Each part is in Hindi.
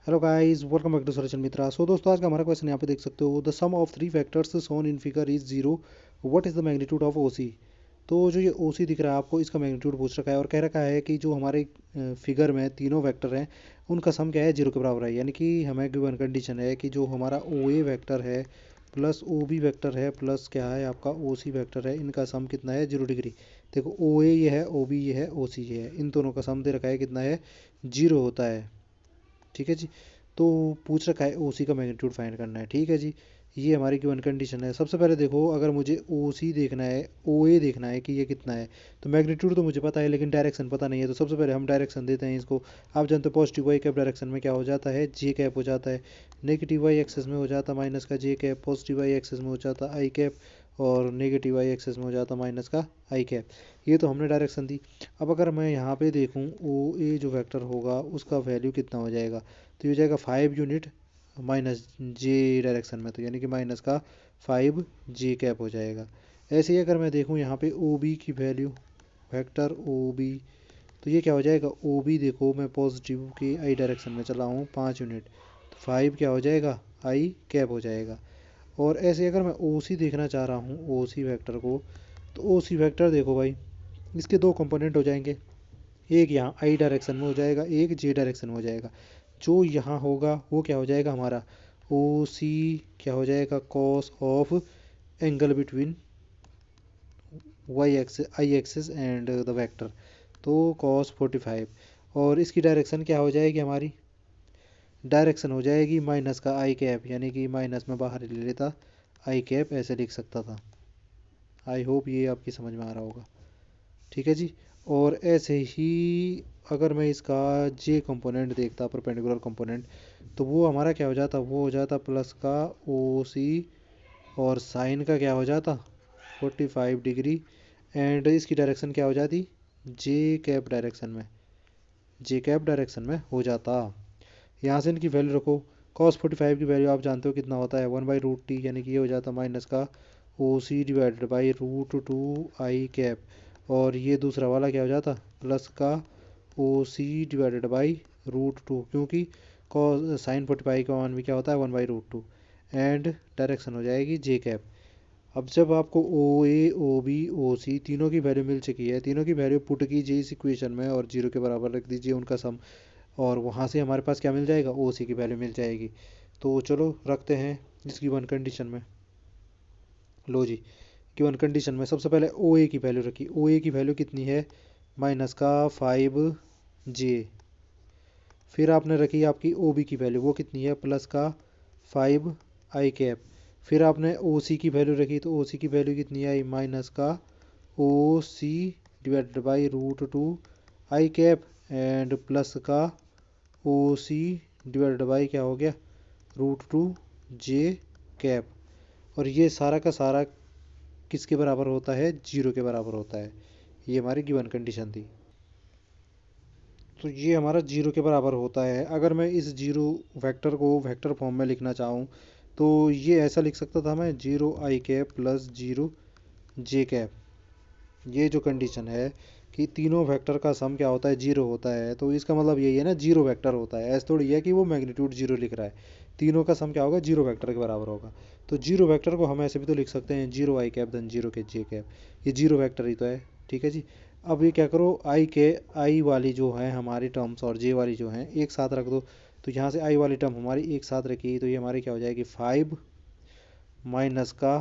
Hello guys, welcome back to solution Mitra. So दोस्तों, आज का हमारा क्वेश्चन यहाँ पे देख सकते हो। The sum of three factors shown in figure is zero, what is the magnitude of OC. तो जो ये ओसी दिख रहा है आपको, इसका मैग्नीट्यूड पूछ रखा है और कह रखा है कि जो हमारे फिगर में तीनों वेक्टर हैं उनका सम क्या है, जीरो के बराबर है। यानी कि हमें गिवन कंडीशन है कि जो हमारा ओ ए वैक्टर है प्लस ओ बी वैक्टर है प्लस क्या है आपका ओ सी वैक्टर है, इनका सम कितना है, 0 डिग्री। देखो, ओ ए ये है, ओ बी ये है, ओ सी ये है, इन दोनों का सम दे रखा है कितना है, 0 होता है। ठीक है जी। तो पूछ रखा है ओसी का मैग्नीट्यूड फाइंड करना है। ठीक है जी। ये हमारी गिवन कंडीशन है। सबसे पहले देखो, अगर मुझे ओसी देखना है, ओए देखना है कि ये कितना है, तो मैग्नीट्यूड तो मुझे पता है लेकिन डायरेक्शन पता नहीं है। तो सबसे पहले हम डायरेक्शन देते हैं इसको। आप जानते हो पॉजिटिव वाई कैप डायरेक्शन में क्या हो जाता है, जे कैप हो जाता है। नेगेटिव वाई एक्सेस में हो जाता माइनस का जे कैप, पॉजिटिव वाई एक्सेस में हो जाता आई कैप, और नेगेटिव वाई एक्सेस में हो जाता माइनस का आई कैप। ये तो हमने डायरेक्शन दी। अब अगर मैं यहाँ पे देखूँ, ओ ए जो वेक्टर होगा उसका वैल्यू कितना हो जाएगा, तो ये हो जाएगा 5 यूनिट माइनस जे डायरेक्शन में, तो यानी कि माइनस का 5 जे कैप हो जाएगा। ऐसे ही अगर मैं देखूँ यहाँ पे ओ बी की वैल्यू, वेक्टर ओ बी, तो ये क्या हो जाएगा, ओ बी देखो मैं पॉजिटिव की आई डायरेक्शन में चला हूँ 5 यूनिट, तो 5 क्या हो जाएगा, आई कैप हो जाएगा। और ऐसे अगर मैं ओ सी देखना चाह रहा हूँ, ओ सी वैक्टर को, तो ओ सी वैक्टर देखो भाई, इसके दो कंपोनेंट हो जाएंगे। एक यहाँ आई डायरेक्शन में हो जाएगा, एक जे डायरेक्शन में हो जाएगा। जो यहाँ होगा वो क्या हो जाएगा हमारा, ओ सी क्या हो जाएगा, cos of angle between Y axis, I axis and the vector, तो कॉस 45। और इसकी डायरेक्शन क्या हो जाएगी, हमारी डायरेक्शन हो जाएगी माइनस का आई कैप, यानी कि माइनस में बाहर ले लेता, आई कैप ऐसे लिख सकता था। आई होप ये आपकी समझ में आ रहा होगा। ठीक है जी। और ऐसे ही अगर मैं इसका जे कंपोनेंट देखता, परपेंडिकुलर कंपोनेंट, तो वो हमारा क्या हो जाता, वो हो जाता प्लस का ओ सी, और साइन का क्या हो जाता 45 डिग्री, एंड इसकी डायरेक्शन क्या हो जाती, जे कैप डायरेक्शन में, जे कैप डायरेक्शन में हो जाता। यहाँ से इनकी वैल्यू रखो। कॉस 45 की वैल्यू आप जानते हो कितना होता है, 1/√t, यानी कि ये हो जाता माइनस का O C divided by √2 i cap. और ये दूसरा वाला क्या हो जाता, प्लस का ओ सी डिवाइडेड बाई √2, क्योंकि कॉस साइन 45 का मान भी क्या होता है, 1/√2, एंड डायरेक्शन हो जाएगी जे कैप। अब जब आपको ओ ए, ओ बी, ओ सी तीनों की वैल्यू मिल चुकी है, तीनों की वैल्यू पुट कीजिए इस इक्वेशन में और जीरो के बराबर रख दीजिए उनका सम, और वहाँ से हमारे पास क्या मिल जाएगा, ओ सी की वैल्यू मिल जाएगी। तो चलो रखते हैं इस गिवन कंडीशन में। लो जी, गिवन कंडीशन में सबसे पहले ओ ए की वैल्यू रखी। ओ ए की वैल्यू कितनी है, माइनस का 5 जे। फिर आपने रखी आपकी ओ बी की वैल्यू, वो कितनी है, प्लस का 5 आई कैप। फिर आपने ओ सी की वैल्यू रखी, तो ओ सी की वैल्यू कितनी आई, माइनस का O C divided by √2 i cap, and plus का ओ सी डिवाइडेड बाई क्या हो गया, √2 जे कैप। और ये सारा का सारा किसके बराबर होता है, जीरो के बराबर होता है। ये हमारी गिवन कंडीशन थी। तो ये हमारा जीरो के बराबर होता है। अगर मैं इस जीरो वेक्टर को वेक्टर फॉर्म में लिखना चाहूँ, तो ये ऐसा लिख सकता था मैं, 0 आई कैप प्लस 0 जे कैप। ये जो कंडीशन है कि तीनों वेक्टर का सम क्या होता है, जीरो होता है, तो इसका मतलब यही है ना, जीरो वेक्टर होता है। ऐसा थोड़ी है कि वो मैग्नीट्यूड जीरो लिख रहा है, तीनों का सम क्या होगा, जीरो वेक्टर के बराबर होगा। तो जीरो वेक्टर को हम ऐसे भी तो लिख सकते हैं, 0 आई कैप धन 0 के जे कैप, ये जीरो वेक्टर ही तो है। ठीक है जी। अब ये क्या करो, आई वाली जो है हमारी टर्म्स और जे वाली जो है एक साथ रख दो। तो यहाँ से आई वाली टर्म हमारी एक साथ रखी, तो ये हमारी क्या हो जाएगी, 5 माइनस का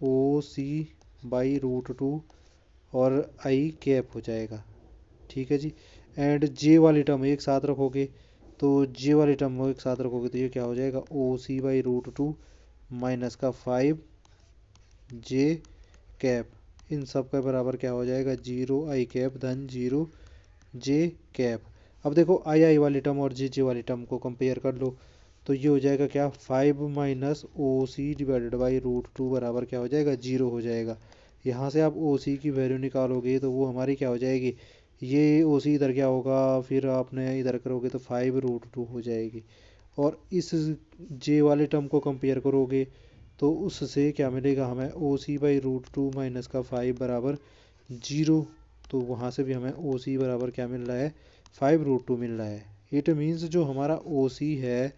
ओ सी बाई √2 और आई कैप हो जाएगा। ठीक है जी। एंड जे वाली टर्म एक साथ रखोगे, तो जे वाली टर्म एक साथ रखोगे तो ये क्या हो जाएगा, ओ सी बाई √2 माइनस का 5 जे कैप। इन सब का बराबर क्या हो जाएगा, 0 आई कैप धन 0 जे कैप। अब देखो आई आई वाली टर्म और जे वाली टर्म को कंपेयर कर लो, तो ये हो जाएगा क्या, 5 minus O C divided by √2 बराबर क्या हो जाएगा, 0 हो जाएगा। यहाँ से आप ओ सी की वैल्यू निकालोगे तो वो हमारी क्या हो जाएगी, ये ओ सी इधर क्या होगा, फिर आपने इधर करोगे तो 5 √2 हो जाएगी। और इस जे वाले टर्म को कंपेयर करोगे तो उससे क्या मिलेगा हमें, ओ सी बाई √2 माइनस का 5 बराबर 0। तो वहाँ से भी हमें ओ सी बराबर क्या मिल रहा है, 5 √2 मिल रहा है। इट मीन्स जो हमारा ओ सी है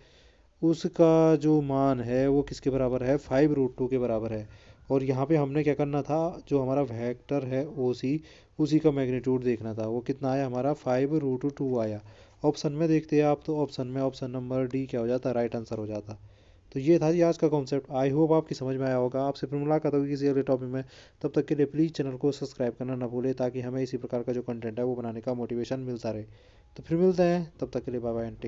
उसका जो मान है वो किसके बराबर है, 5√2 के बराबर है। और यहाँ पे हमने क्या करना था, जो हमारा वेक्टर है ओ सी उसी का मैग्नीट्यूड देखना था। वो कितना आया हमारा, 5√2 आया। ऑप्शन में देखते हैं आप, तो ऑप्शन में ऑप्शन नंबर डी क्या हो जाता, राइट आंसर हो जाता। तो ये था जी आज का कॉन्सेप्ट। आई होप आपकी समझ में आया होगा। आपसे फिर मुलाकात होगी किसी अगले टॉपिक में। तब तक के लिए प्लीज़ चैनल को सब्सक्राइब करना ना भूलें, ताकि हमें इसी प्रकार का जो कंटेंट है वो बनाने का मोटिवेशन मिलता रहे। तो फिर मिलते हैं, तब तक के लिए बाय बाय।